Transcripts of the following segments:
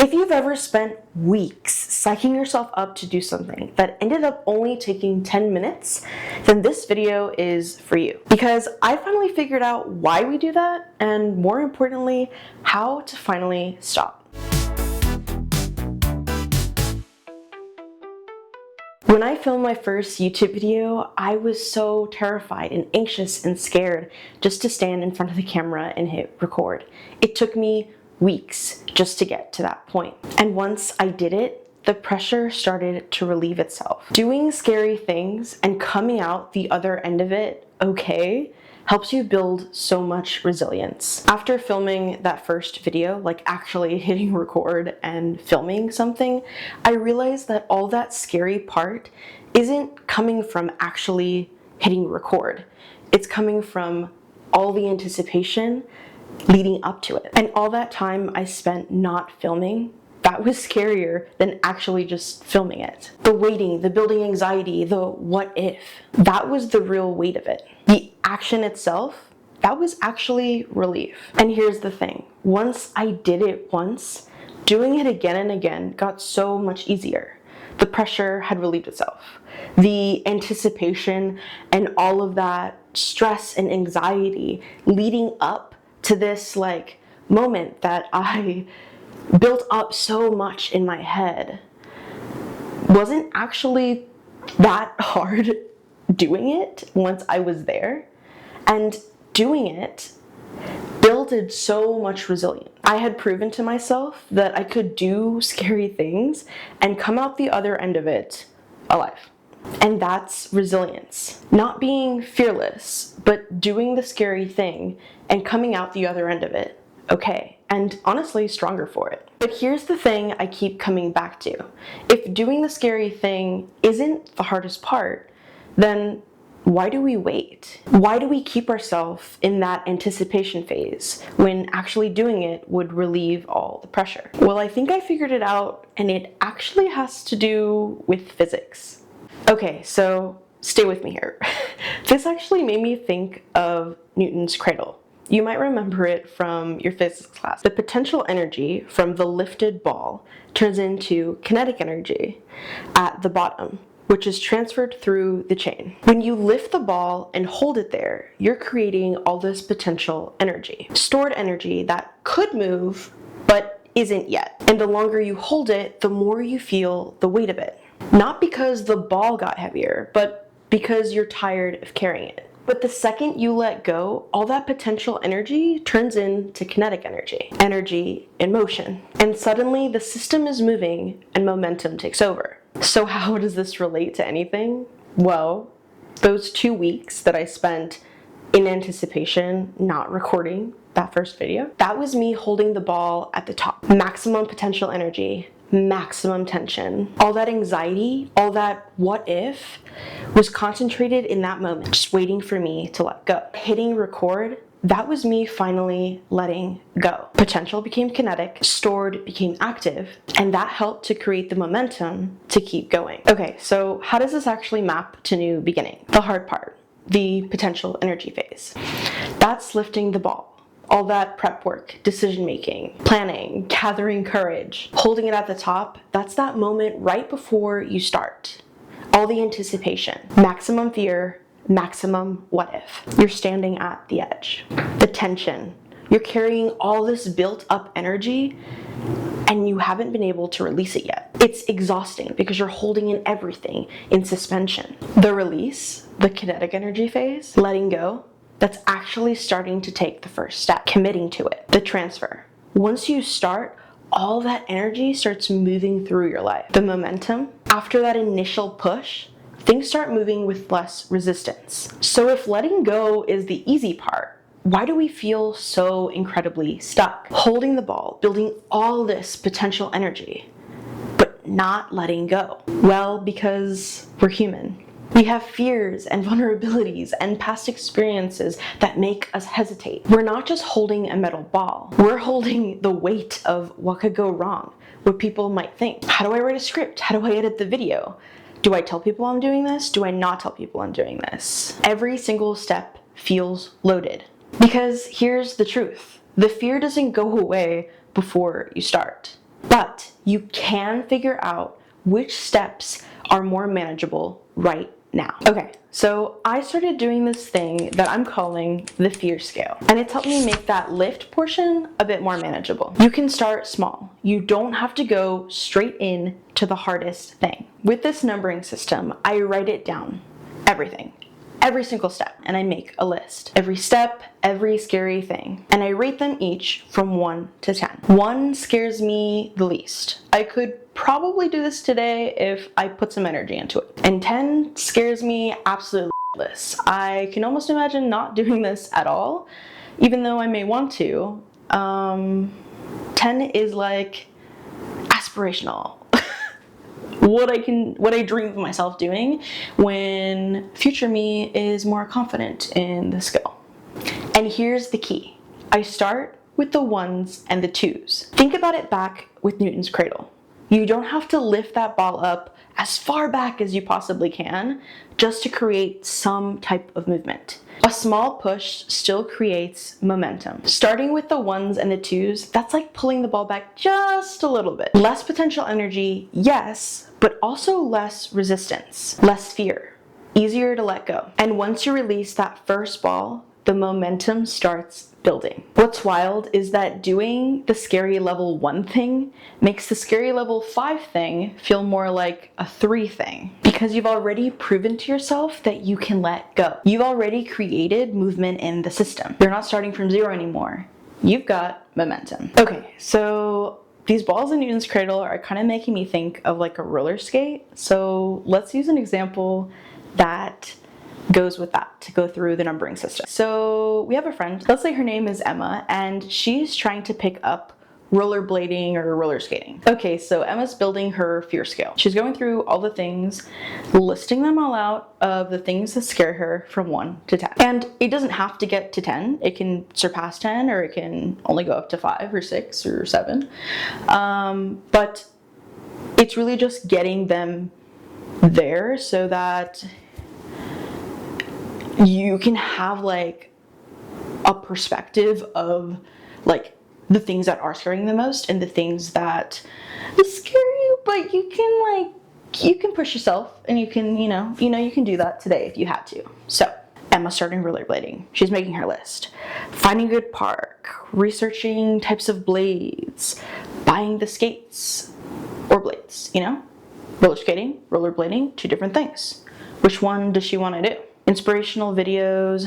If you've ever spent weeks psyching yourself up to do something that ended up only taking 10 minutes, then this video is for you. Because I finally figured out why we do that, and more importantly, how to finally stop. When I filmed my first YouTube video, I was so terrified and anxious and scared just to stand in front of the camera and hit record. It took me weeks just to get to that point. And once I did it, the pressure started to relieve itself. Doing scary things and coming out the other end of it okay helps you build so much resilience. After filming that first video, like actually hitting record and filming something, I realized that all that scary part isn't coming from actually hitting record. It's coming from all the anticipation leading up to it. And all that time I spent not filming, that was scarier than actually just filming it. The waiting, the building anxiety, the what if, that was the real weight of it. The action itself, that was actually relief. And here's the thing, once I did it once, doing it again and again got so much easier. The pressure had relieved itself. The anticipation and all of that stress and anxiety leading up to this moment that I built up so much in my head wasn't actually that hard doing it once I was there. And doing it builded so much resilience. I had proven to myself that I could do scary things and come out the other end of it alive. And that's resilience. Not being fearless, but doing the scary thing and coming out the other end of it okay, and honestly stronger for it. But here's the thing I keep coming back to. If doing the scary thing isn't the hardest part, then why do we wait? Why do we keep ourselves in that anticipation phase when actually doing it would relieve all the pressure? Well, I think I figured it out, and it actually has to do with physics. Okay, so stay with me here. This actually made me think of Newton's Cradle. You might remember it from your physics class. The potential energy from the lifted ball turns into kinetic energy at the bottom, which is transferred through the chain. When you lift the ball and hold it there, you're creating all this potential energy. Stored energy that could move, but isn't yet. And the longer you hold it, the more you feel the weight of it. Not because the ball got heavier, but because you're tired of carrying it. But the second you let go, all that potential energy turns into kinetic energy, energy in motion. And suddenly the system is moving and momentum takes over. So how does this relate to anything? Well, those 2 weeks that I spent in anticipation, not recording that first video, that was me holding the ball at the top. Maximum potential energy, maximum tension. All that anxiety, all that what if was concentrated in that moment, just waiting for me to let go. Hitting record, that was me finally letting go. Potential became kinetic, stored became active, and that helped to create the momentum to keep going. Okay, so how does this actually map to new beginning? The hard part, the potential energy phase. That's lifting the ball. All that prep work, decision-making, planning, gathering courage, holding it at the top, that's that moment right before you start. All the anticipation, maximum fear, maximum what if. You're standing at the edge. The tension, you're carrying all this built up energy and you haven't been able to release it yet. It's exhausting because you're holding in everything in suspension. The release, the kinetic energy phase, letting go, that's actually starting to take the first step, committing to it. The transfer. Once you start, all that energy starts moving through your life. The momentum, after that initial push, things start moving with less resistance. So if letting go is the easy part, why do we feel so incredibly stuck? Holding the ball, building all this potential energy, but not letting go. Well, because we're human. We have fears and vulnerabilities and past experiences that make us hesitate. We're not just holding a metal ball. We're holding the weight of what could go wrong, what people might think. How do I write a script? How do I edit the video? Do I tell people I'm doing this? Do I not tell people I'm doing this? Every single step feels loaded. Because here's the truth. The fear doesn't go away before you start. but you can figure out which steps are more manageable right now. Okay, so I started doing this thing that I'm calling the fear scale, and it's helped me make that lift portion a bit more manageable. You can start small. You don't have to go straight in to the hardest thing. With this numbering system, I write it down, everything. Every single step, and I make a list. Every step, every scary thing. And I rate them each from 1 to 10. 1 scares me the least. I could probably do this today if I put some energy into it. And 10 scares me absolutely less. I can almost imagine not doing this at all, even though I may want to. 10 is like aspirational. What I dream of myself doing when future me is more confident in the skill. And here's the key. I start with the 1s and the 2s. Think about it back with Newton's cradle. You don't have to lift that ball up as far back as you possibly can just to create some type of movement. A small push still creates momentum. Starting with the 1s and the 2s, that's like pulling the ball back just a little bit. Less potential energy, yes, but also less resistance, less fear, easier to let go. And once you release that first ball, the momentum starts building. What's wild is that doing the scary level 1 thing makes the scary level 5 thing feel more like a 3 thing, because you've already proven to yourself that you can let go. You've already created movement in the system. You're not starting from 0 anymore. You've got momentum. Okay, so these balls in Newton's cradle are kind of making me think of like a roller skate. So let's use an example that goes with that to go through the numbering system. So we have a friend, let's say her name is Emma, and she's trying to pick up rollerblading or roller skating. Okay, so Emma's building her fear scale. She's going through all the things, listing them all out of the things that scare her from 1 to 10. And it doesn't have to get to 10. It can surpass 10, or it can only go up to 5 or 6 or 7. But it's really just getting them there so that you can have like a perspective of like the things that are scaring the most and the things that scare you, but you can push yourself, and you can, you can do that today if you had to. So Emma's starting rollerblading. She's making her list. Finding a good park, researching types of blades, buying the skates or blades, roller skating, rollerblading, 2 different things. Which one does she want to do? Inspirational videos,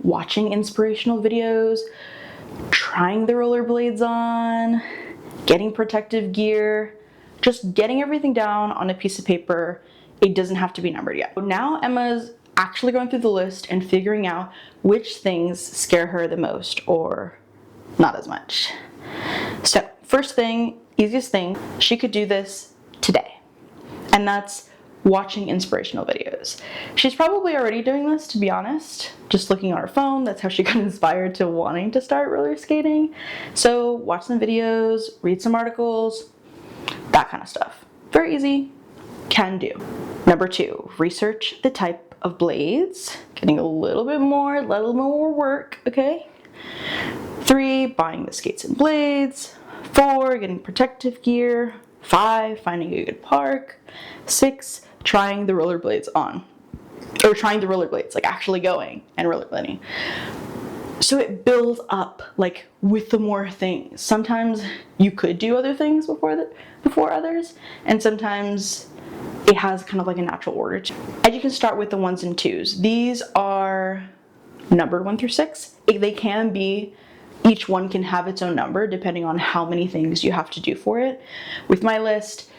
watching inspirational videos, trying the rollerblades on, getting protective gear, just getting everything down on a piece of paper. It doesn't have to be numbered yet. Now Emma's actually going through the list and figuring out which things scare her the most or not as much. So first thing, easiest thing, she could do this today, and that's watching inspirational videos. She's probably already doing this, to be honest, just looking on her phone. That's how she got inspired to wanting to start roller skating. So watch some videos, read some articles, that kind of stuff. Very easy, can do. Number 2, research the type of blades, getting a little bit more work, okay? 3, buying the skates and blades. 4, getting protective gear. 5, finding a good park. 6, trying the rollerblades on. Or trying the rollerblades, like actually going and rollerblading. So it builds up like with the more things. Sometimes you could do other things before others, and sometimes it has kind of like a natural order to it. And you can start with the 1s and 2s. These are numbered 1 through 6. They can be, each one can have its own number depending on how many things you have to do for it. With my list,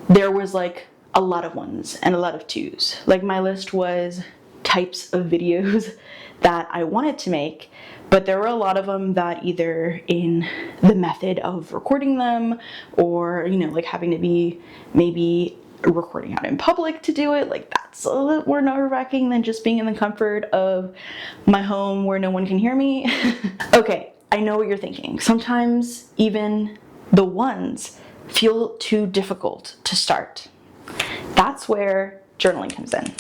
there was like a lot of 1s and a lot of 2s. Like my list was types of videos that I wanted to make, but there were a lot of them that either in the method of recording them or, like having to be maybe recording out in public to do it, like that's a little more nerve-wracking than just being in the comfort of my home where no one can hear me. Okay, I know what you're thinking. Sometimes even the 1s feel too difficult to start. That's where journaling comes in.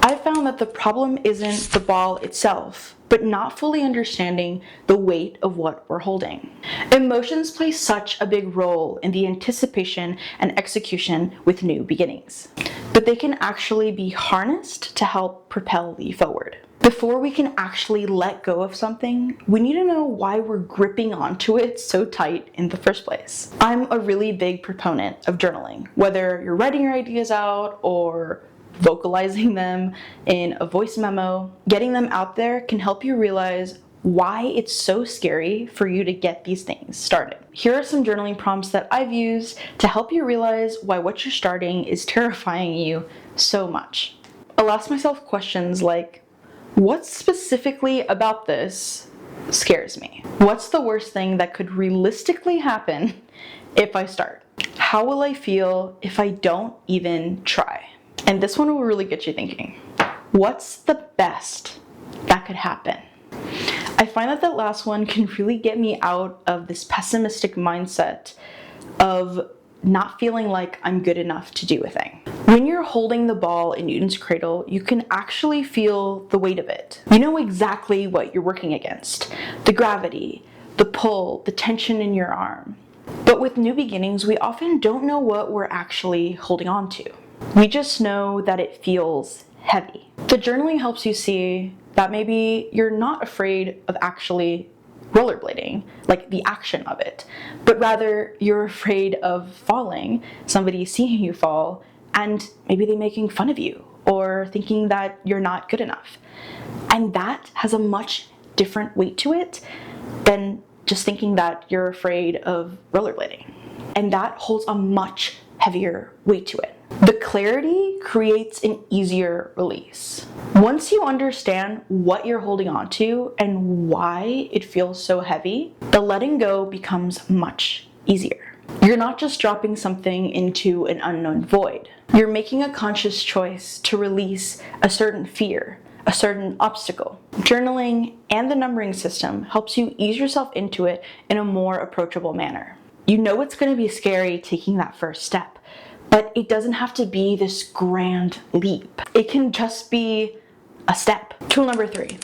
I found that the problem isn't the ball itself, but not fully understanding the weight of what we're holding. Emotions play such a big role in the anticipation and execution with new beginnings, but they can actually be harnessed to help propel you forward. Before we can actually let go of something, we need to know why we're gripping onto it so tight in the first place. I'm a really big proponent of journaling, whether you're writing your ideas out or vocalizing them in a voice memo. Getting them out there can help you realize why it's so scary for you to get these things started. Here are some journaling prompts that I've used to help you realize why what you're starting is terrifying you so much. I'll ask myself questions like, what specifically about this scares me? What's the worst thing that could realistically happen if I start? How will I feel if I don't even try? And this one will really get you thinking. What's the best that could happen? I find that that last one can really get me out of this pessimistic mindset of not feeling like I'm good enough to do a thing. When you're holding the ball in Newton's cradle, you can actually feel the weight of it. You know exactly what you're working against. The gravity, the pull, the tension in your arm. But with new beginnings, we often don't know what we're actually holding on to. We just know that it feels heavy. The journaling helps you see that maybe you're not afraid of actually rollerblading, like the action of it, but rather you're afraid of falling, somebody seeing you fall, and maybe they making fun of you or thinking that you're not good enough. And that has a much different weight to it than just thinking that you're afraid of rollerblading. And that holds a much heavier weight to it. The clarity creates an easier release. Once you understand what you're holding on to and why it feels so heavy, the letting go becomes much easier. You're not just dropping something into an unknown void. You're making a conscious choice to release a certain fear, a certain obstacle. Journaling and the numbering system helps you ease yourself into it in a more approachable manner. You know it's going to be scary taking that first step, but it doesn't have to be this grand leap. It can just be a step. Tool number 3,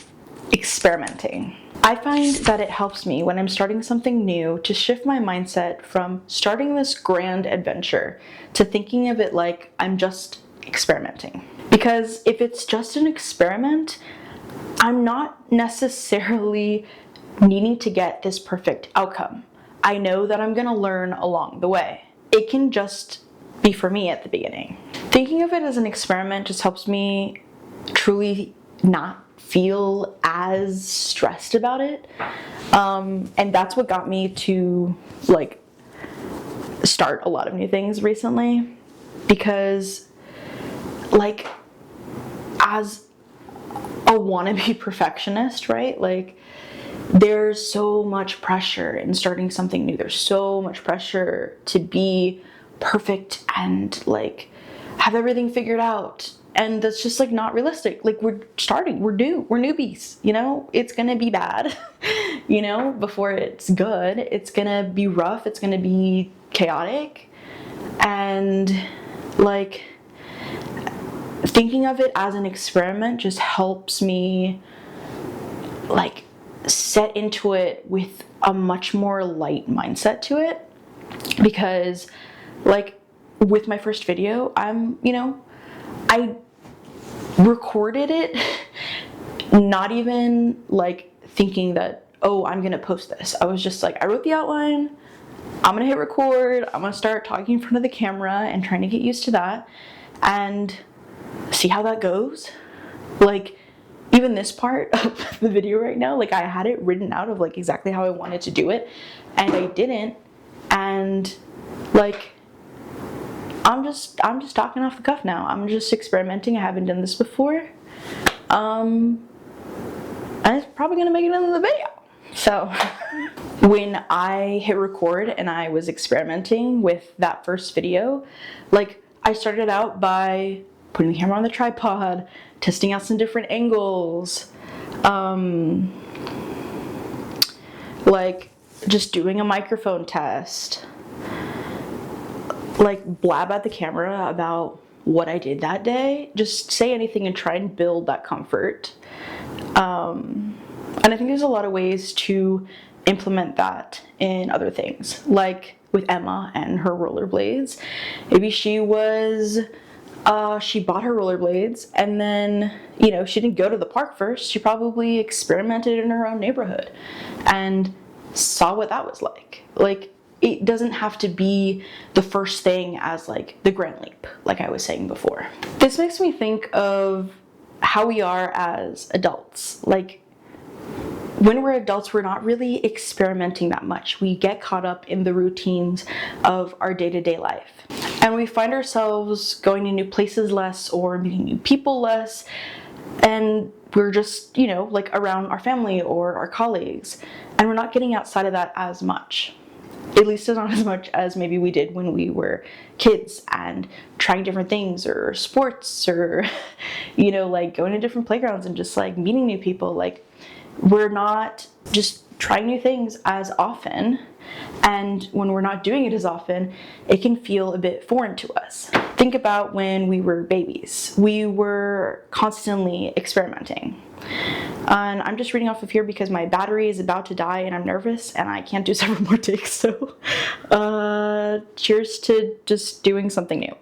experimenting. I find that it helps me when I'm starting something new to shift my mindset from starting this grand adventure to thinking of it like I'm just experimenting. Because if it's just an experiment, I'm not necessarily needing to get this perfect outcome. I know that I'm gonna learn along the way. It can just be for me at the beginning. Thinking of it as an experiment just helps me truly not feel as stressed about it. And that's what got me to like start a lot of new things recently, because like as a wannabe perfectionist, right? Like there's so much pressure in starting something new. There's so much pressure to be perfect and like have everything figured out. And that's just like not realistic. Like we're starting, we're newbies, you know, it's gonna be bad, you know, before it's good. It's gonna be rough, it's gonna be chaotic. And like thinking of it as an experiment just helps me like set into it with a much more light mindset to it. Because like with my first video, I recorded it not even like thinking that, oh, I'm gonna post this. I was just like, I wrote the outline, I'm gonna hit record, I'm gonna start talking in front of the camera and trying to get used to that and see how that goes. Like even this part of the video right now, like I had it written out of like exactly how I wanted to do it and I didn't. And like I'm just talking off the cuff now. I'm just experimenting. I haven't done this before. And it's probably gonna make it into the video. So when I hit record and I was experimenting with that first video, like I started out by putting the camera on the tripod, testing out some different angles, like just doing a microphone test, like blab at the camera about what I did that day, just say anything and try and build that comfort. And I think there's a lot of ways to implement that in other things, like with Emma and her rollerblades. Maybe she bought her rollerblades and then, she didn't go to the park first. She probably experimented in her own neighborhood and saw what that was like. Like, it doesn't have to be the first thing as like the grand leap, like I was saying before. This makes me think of how we are as adults. Like, when we're adults, we're not really experimenting that much. We get caught up in the routines of our day-to-day life. And we find ourselves going to new places less or meeting new people less. And we're just, like around our family or our colleagues. And we're not getting outside of that as much. At least not as much as maybe we did when we were kids and trying different things or sports or, like going to different playgrounds and just like meeting new people. Like, we're not just trying new things as often, and when we're not doing it as often, it can feel a bit foreign to us. Think about when we were babies. We were constantly experimenting. And I'm just reading off of here because my battery is about to die and I'm nervous and I can't do several more takes, so cheers to just doing something new.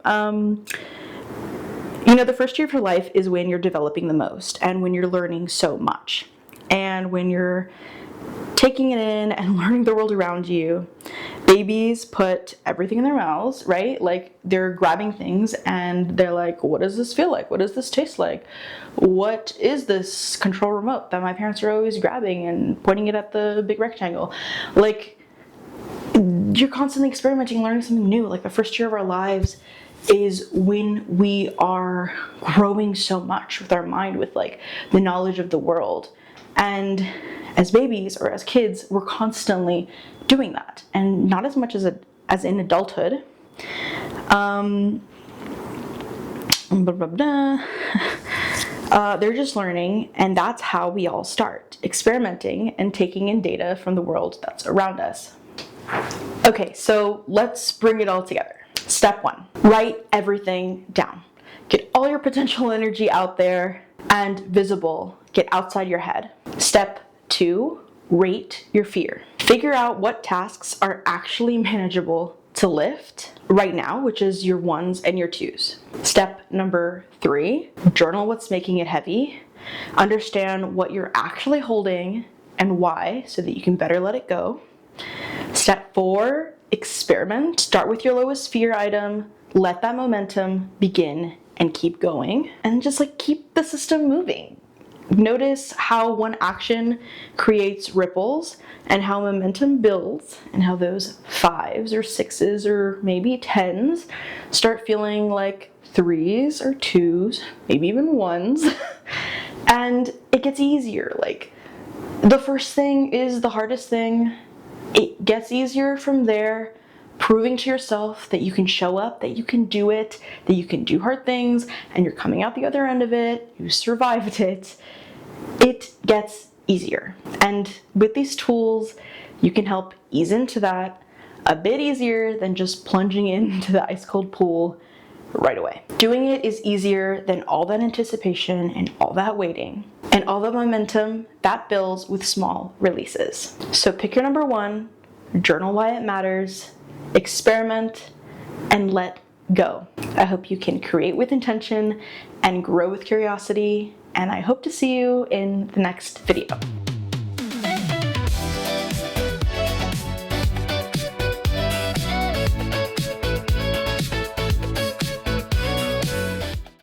The first year of your life is when you're developing the most and when you're learning so much. And when you're taking it in and learning the world around you, babies put everything in their mouths, right? Like, they're grabbing things and they're like, what does this feel like? What does this taste like? What is this control remote that my parents are always grabbing and pointing it at the big rectangle? Like, you're constantly experimenting, learning something new. Like, the first year of our lives is when we are growing so much with our mind, with like the knowledge of the world. And as babies or as kids, we're constantly doing that, and not as much as in adulthood. They're just learning, and that's how we all start, experimenting and taking in data from the world that's around us. Okay, so let's bring it all together. Step 1, write everything down. Get all your potential energy out there and visible. Get outside your head. Step 2, rate your fear. Figure out what tasks are actually manageable to lift right now, which is your 1s and your 2s. Step number 3, journal what's making it heavy. Understand what you're actually holding and why, so that you can better let it go. Step 4, experiment. Start with your lowest fear item, let that momentum begin, and keep going. And just like keep the system moving. Notice how one action creates ripples and how momentum builds, and how those 5s or 6s or maybe 10s start feeling like 3s or 2s, maybe even 1s. And it gets easier. Like, the first thing is the hardest thing. It gets easier from there, proving to yourself that you can show up, that you can do it, that you can do hard things, and you're coming out the other end of it, you survived it. It gets easier. And with these tools, you can help ease into that a bit easier than just plunging into the ice cold pool right away. Doing it is easier than all that anticipation and all that waiting and all the momentum that builds with small releases. So pick your number 1, journal why it matters, experiment, and let go. I hope you can create with intention and grow with curiosity, and I hope to see you in the next video.